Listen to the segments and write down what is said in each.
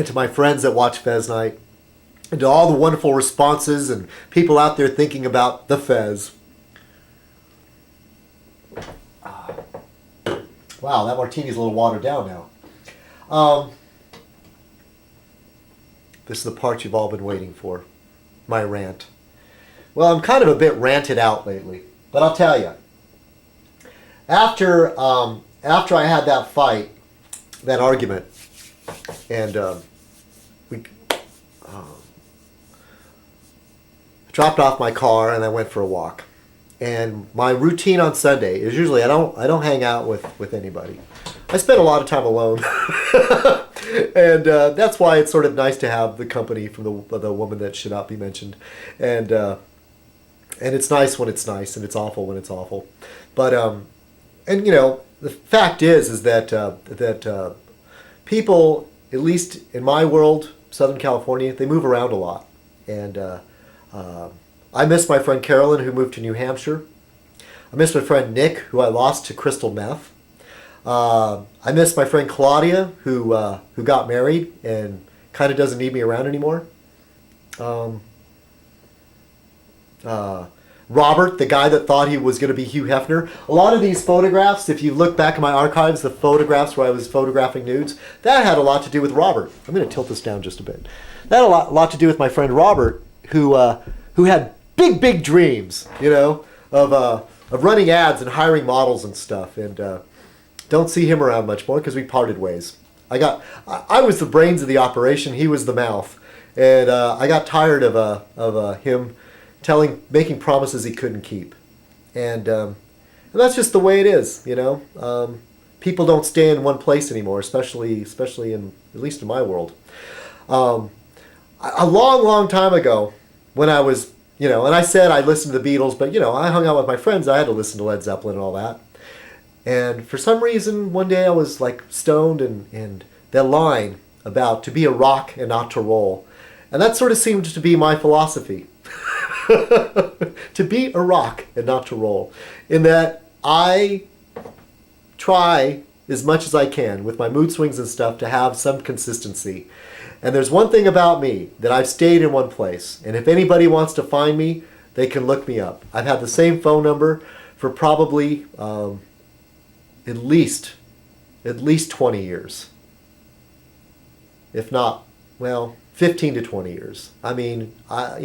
and to my friends that watch Fez Night, and to all the wonderful responses and people out there thinking about the Fez. Wow, that martini's a little watered down now. This is the part you've all been waiting for. My rant. Well, I'm kind of a bit ranted out lately, but I'll tell you. After I had that fight, that argument, and we dropped off my car and I went for a walk. And my routine on Sunday is usually I don't hang out with anybody. I spend a lot of time alone, and that's why it's sort of nice to have the company from the woman that should not be mentioned, and it's nice when it's nice, and it's awful when it's awful. But and you know, the fact is that people, at least in my world, Southern California, they move around a lot, and I miss my friend Carolyn, who moved to New Hampshire. I miss my friend Nick, who I lost to crystal meth. I miss my friend Claudia, who got married and kind of doesn't need me around anymore. Robert, the guy that thought he was going to be Hugh Hefner. A lot of these photographs, if you look back in my archives, the photographs where I was photographing nudes, that had a lot to do with Robert. I'm going to tilt this down just a bit. That had a lot to do with my friend Robert, who had big dreams, you know, of running ads and hiring models and stuff, and don't see him around much more because we parted ways. I was the brains of the operation, he was the mouth, and I got tired of him making promises he couldn't keep, and that's just the way it is, you know. People don't stay in one place anymore, especially in, at least in my world. A long time ago, when I was, you know, and I said I listened to the Beatles, but, you know, I hung out with my friends. I had to listen to Led Zeppelin and all that. And for some reason, one day I was, like, stoned, and that line about to be a rock and not to roll. And that sort of seemed to be my philosophy. To be a rock and not to roll. In that I try as much as I can with my mood swings and stuff to have some consistency. And there's one thing about me, that I've stayed in one place. And if anybody wants to find me, they can look me up. I've had the same phone number for probably at least 20 years. If not, well, 15 to 20 years. I mean, I'm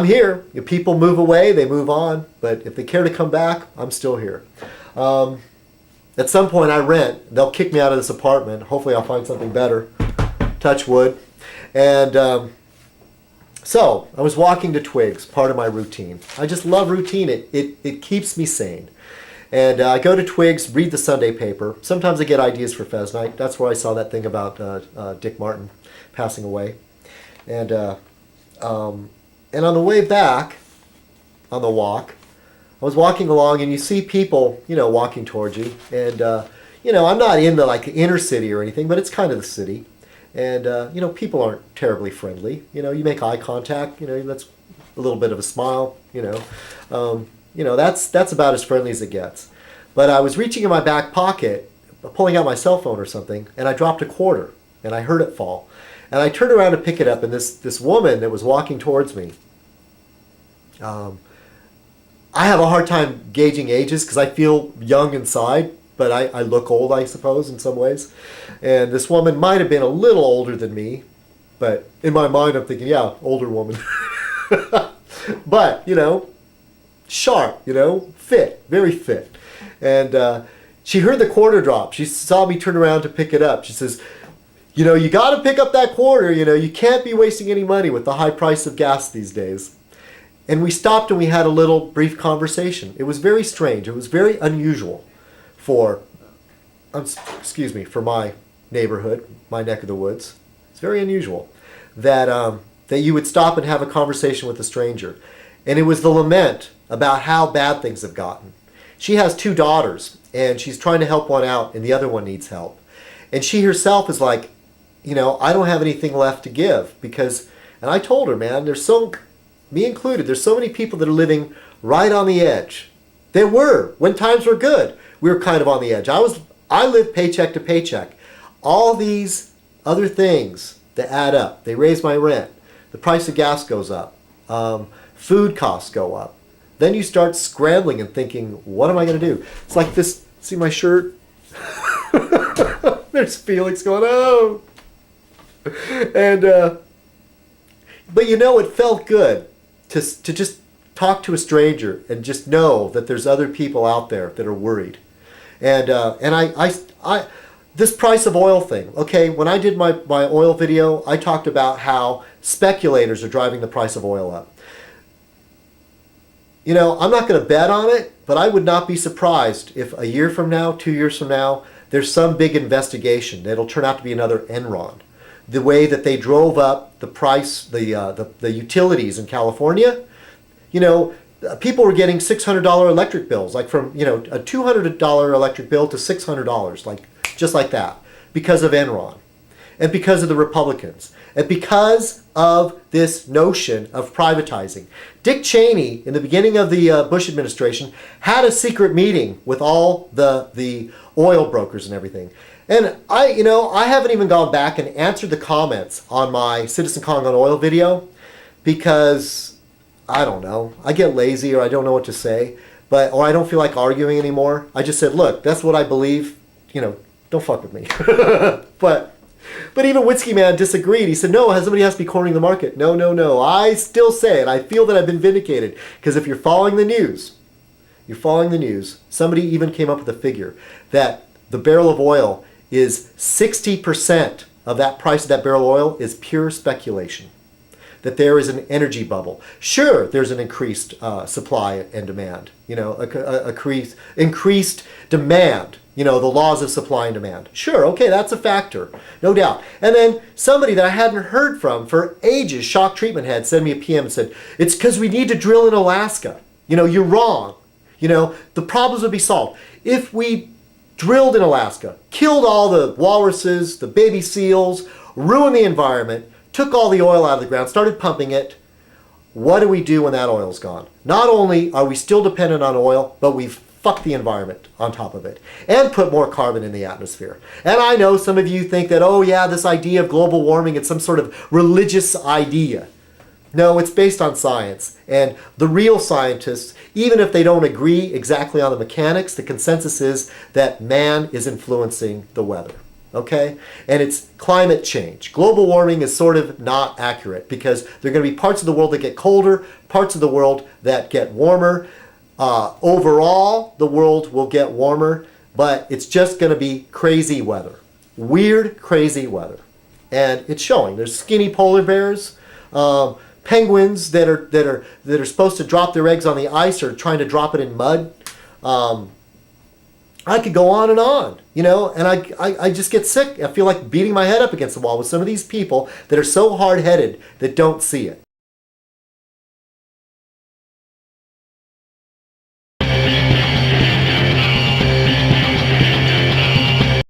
here. If people move away, they move on. But if they care to come back, I'm still here. At some point I rent. They'll kick me out of this apartment. Hopefully I'll find something better. Touch wood. And so I was walking to Twigs, part of my routine. I just love routine. It keeps me sane. And I go to Twigs, read the Sunday paper. Sometimes I get ideas for Fez Night. That's where I saw that thing about Dick Martin passing away. And on the way back, on the walk, I was walking along, and you see people, you know, walking towards you. And, you know, I'm not in the, like, inner city or anything, but it's kind of the city. And, you know, people aren't terribly friendly. You know, you make eye contact, you know, that's a little bit of a smile, you know. You know, that's about as friendly as it gets. But I was reaching in my back pocket, pulling out my cell phone or something, and I dropped a quarter, and I heard it fall. And I turned around to pick it up, and this woman that was walking towards me, I have a hard time gauging ages because I feel young inside, but I look old, I suppose, in some ways. And this woman might have been a little older than me, but in my mind I'm thinking, yeah, older woman. But, you know, sharp, you know, fit, very fit. And she heard the quarter drop. She saw me turn around to pick it up. She says, you know, you got to pick up that quarter. You know, you can't be wasting any money with the high price of gas these days. And we stopped and we had a little brief conversation. It was very strange. It was very unusual for my neighborhood, my neck of the woods. It's very unusual that you would stop and have a conversation with a stranger. And it was the lament about how bad things have gotten. She has 2 daughters, and she's trying to help one out, and the other one needs help. And she herself is like, you know, I don't have anything left to give because, and I told her, man, me included, there's so many people that are living right on the edge. There were, when times were good, we were kind of on the edge. I lived paycheck to paycheck. All these other things that add up. They raise my rent. The price of gas goes up. Food costs go up. Then you start scrambling and thinking, what am I going to do? It's like this. See my shirt? There's Felix going, oh. And, but you know, it felt good to just talk to a stranger and just know that there's other people out there that are worried. And I this price of oil thing, okay, when I did my oil video, I talked about how speculators are driving the price of oil up. You know, I'm not going to bet on it, but I would not be surprised if a year from now, 2 years from now, there's some big investigation that'll turn out to be another Enron. The way that they drove up the price, the utilities in California, you know, people were getting $600 electric bills, like from, you know, a $200 electric bill to $600, like just like that, because of Enron, and because of the Republicans, and because of this notion of privatizing. Dick Cheney, in the beginning of the Bush administration, had a secret meeting with all the oil brokers and everything. And I haven't even gone back and answered the comments on my Citizen Kong on oil video because, I don't know, I get lazy or I don't know what to say, or I don't feel like arguing anymore. I just said, look, that's what I believe, you know, don't fuck with me. But even Whiskey Man disagreed. He said, no, somebody has to be cornering the market. No. I still say it. I feel that I've been vindicated. Because if you're following the news, somebody even came up with a figure that the barrel of oil is 60% of that price of that barrel of oil is pure speculation. That there is an energy bubble. Sure, there's an increased supply and demand. You know, increased demand. You know, the laws of supply and demand. Sure, okay, that's a factor, no doubt. And then somebody that I hadn't heard from for ages, Shock Treatment Head, sent me a PM and said, it's because we need to drill in Alaska. You know, you're wrong. You know, the problems would be solved. If we drilled in Alaska, killed all the walruses, the baby seals, ruined the environment, took all the oil out of the ground, started pumping it, what do we do when that oil's gone? Not only are we still dependent on oil, but we've fucked the environment on top of it and put more carbon in the atmosphere. And I know some of you think that, oh yeah, this idea of global warming, it's some sort of religious idea. No, it's based on science. And the real scientists, even if they don't agree exactly on the mechanics, the consensus is that man is influencing the weather. Okay? And it's climate change. Global warming is sort of not accurate because there are going to be parts of the world that get colder, parts of the world that get warmer. Overall, the world will get warmer, but it's just going to be crazy weather. Weird, crazy weather. And it's showing. There's skinny polar bears, penguins that are supposed to drop their eggs on the ice or trying to drop it in mud. I could go on, you know, and I just get sick. I feel like beating my head up against the wall with some of these people that are so hard-headed that don't see it.